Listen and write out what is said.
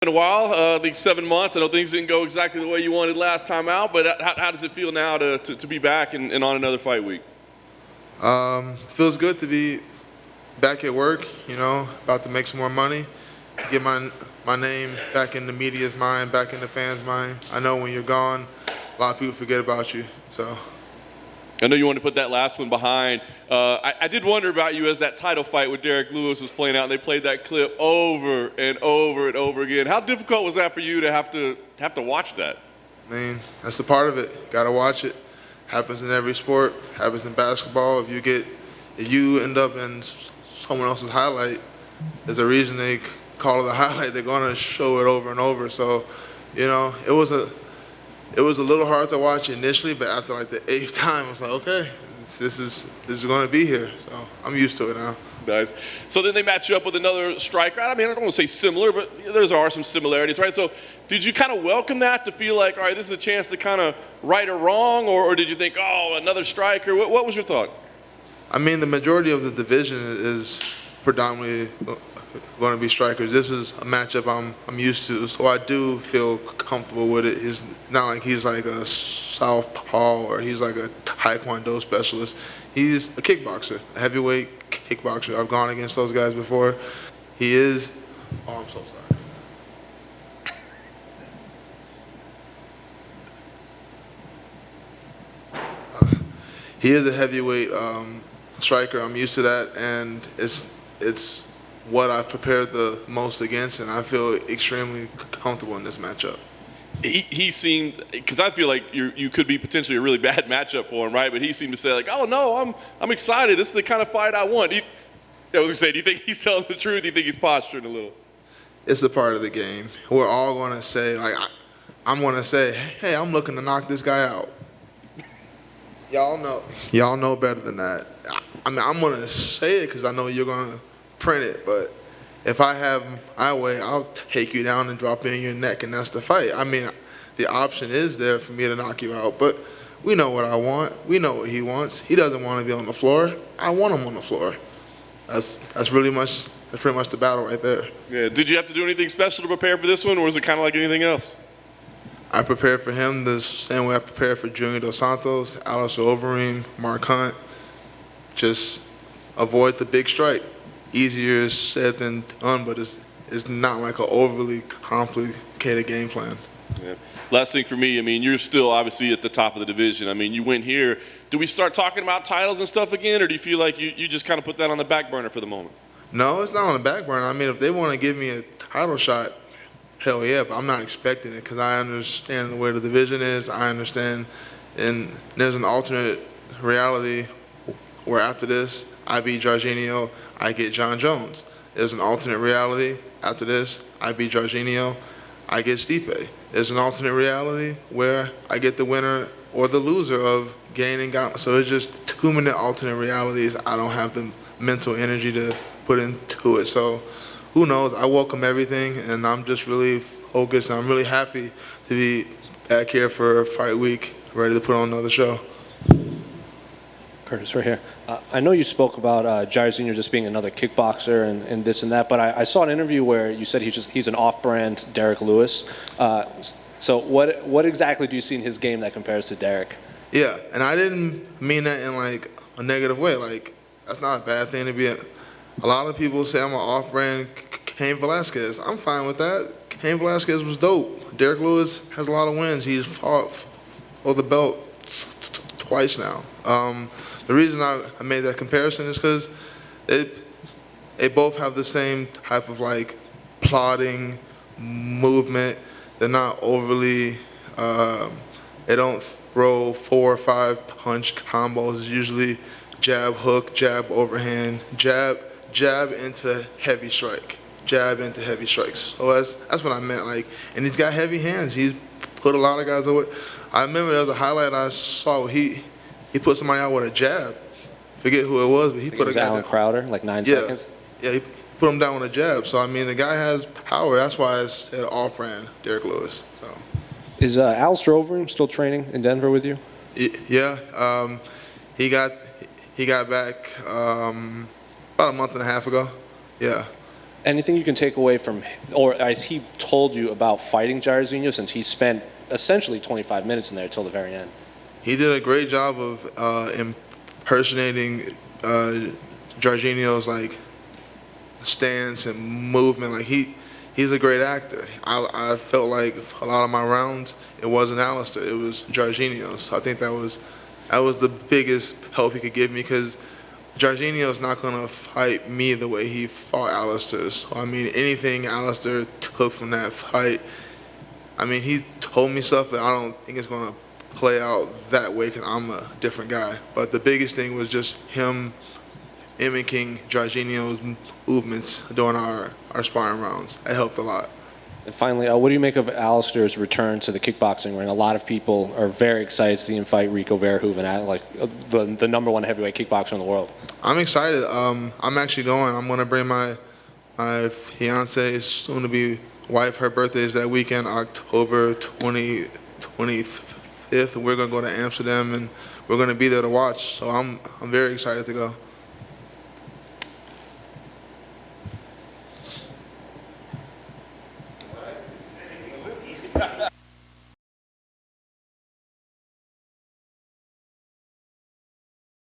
In a while, I think 7 months. I know things didn't go exactly the way you wanted last time out, but how does it feel now to be back and on another fight week? Feels good to be back at work, about to make some more money, get my name back in the media's mind, back in the fans' mind. I know when you're gone, a lot of people forget about you, so. I know you wanted to put that last one behind. I did wonder about you as that title fight with Derek Lewis was playing out, and they played that clip over and over and over again. How difficult was that for you to have to watch that? I mean, that's a part of it. Got to watch it. Happens in every sport. Happens in basketball. If you end up in someone else's highlight, there's a reason they call it a highlight. They're going to show it over and over. So, it was a little hard to watch initially, but after like the 8th time, I was like, okay, this is going to be here. So I'm used to it now. Nice. So then they match you up with another striker. I mean, I don't want to say similar, but there are some similarities, right? So did you kind of welcome that to feel like, all right, this is a chance to kind of right a wrong, or did you think, oh, another striker? What was your thought? I mean, the majority of the division is predominantly going to be strikers. This is a matchup I'm used to, so I do feel comfortable with it. It's not like he's like a southpaw or he's like a taekwondo specialist. He's a kickboxer, a heavyweight kickboxer. I've gone against those guys before. He is. Oh, I'm so sorry. He is a heavyweight striker. I'm used to that, and it's what I've prepared the most against, and I feel extremely comfortable in this matchup. He seemed, because I feel like you could be potentially a really bad matchup for him, right? But he seemed to say like, oh no, I'm excited. This is the kind of fight I want. I was gonna say, do you think he's telling the truth? Do you think he's posturing a little? It's a part of the game. We're all gonna say like, I'm gonna say, hey, I'm looking to knock this guy out. Y'all know better than that. I mean, I'm gonna say it because I know you're gonna print it, but if I have my way, I'll take you down and drop in your neck, and that's the fight. I mean, the option is there for me to knock you out, but we know what I want. We know what he wants. He doesn't want to be on the floor. I want him on the floor. That's pretty much the battle right there. Yeah. Did you have to do anything special to prepare for this one, or was it kind of like anything else? I prepared for him the same way I prepared for Junior Dos Santos, Alistair Overeem, Mark Hunt. Just avoid the big strike. Easier said than done, but it's not like an overly complicated game plan. Yeah. Last thing for me, I mean, you're still obviously at the top of the division. I mean, you win here. Do we start talking about titles and stuff again, or do you feel like you just kind of put that on the back burner for the moment? No, it's not on the back burner. I mean, if they want to give me a title shot, hell yeah, but I'm not expecting it because I understand where the division is. I understand, and there's an alternate reality where after this, I beat Jorginho, I get John Jones. There's an alternate reality. After this, I beat Jorginho, I get Stipe. There's an alternate reality where I get the winner or the loser of Gain and Gauntlet. So it's just too many alternate realities. I don't have the mental energy to put into it. So who knows? I welcome everything, and I'm just really focused. And I'm really happy to be back here for fight week, ready to put on another show. Curtis, right here. I know you spoke about Jairzinho just being another kickboxer and this and that, but I saw an interview where you said he's an off-brand Derek Lewis. So what exactly do you see in his game that compares to Derek? Yeah, and I didn't mean that in like a negative way. Like, that's not a bad thing to be in. A lot of people say I'm an off-brand Cain Velasquez. I'm fine with that. Cain Velasquez was dope. Derek Lewis has a lot of wins. He's fought for the belt twice now. The reason I made that comparison is because they both have the same type of like plodding movement. They're not overly, they don't throw 4 or 5 punch combos. It's usually jab, hook, jab, overhand, jab into heavy strike, jab into heavy strikes. So that's what I meant. Like, and he's got heavy hands. He's put a lot of guys away. I remember there was a highlight I saw where he put somebody out with a jab. Forget who it was, but he put a guy Alan down. Crowder, like 9 seconds. Yeah, he put him down with a jab. So I mean, the guy has power. That's why I said off-brand Derek Lewis. So is Alistair Overeem still training in Denver with you? Yeah, he got back about a month and a half ago. Yeah, Anything you can take away from, or as he told you about fighting Jairzinho, since he spent essentially 25 minutes in there till the very end? He did a great job of impersonating Jorginho's like stance and movement. Like he's a great actor. I felt like a lot of my rounds, it wasn't Alistair, it was Jorginho. So I think that was the biggest help he could give me, because Jorginho's not gonna fight me the way he fought Alistair. So I mean, anything Alistair took from that fight, I mean, he told me stuff, but I don't think it's gonna play out that way because I'm a different guy. But the biggest thing was just him mimicking Jorginho's movements during our sparring rounds. That helped a lot. And finally, what do you make of Alistair's return to the kickboxing ring? A lot of people are very excited to see him fight Rico Verhoeven, like the number one heavyweight kickboxer in the world. I'm excited. I'm actually going. I'm gonna bring my fiance's soon-to-be wife. Her birthday is that weekend, October 25th. We're gonna go to Amsterdam and we're gonna be there to watch. So I'm very excited to go.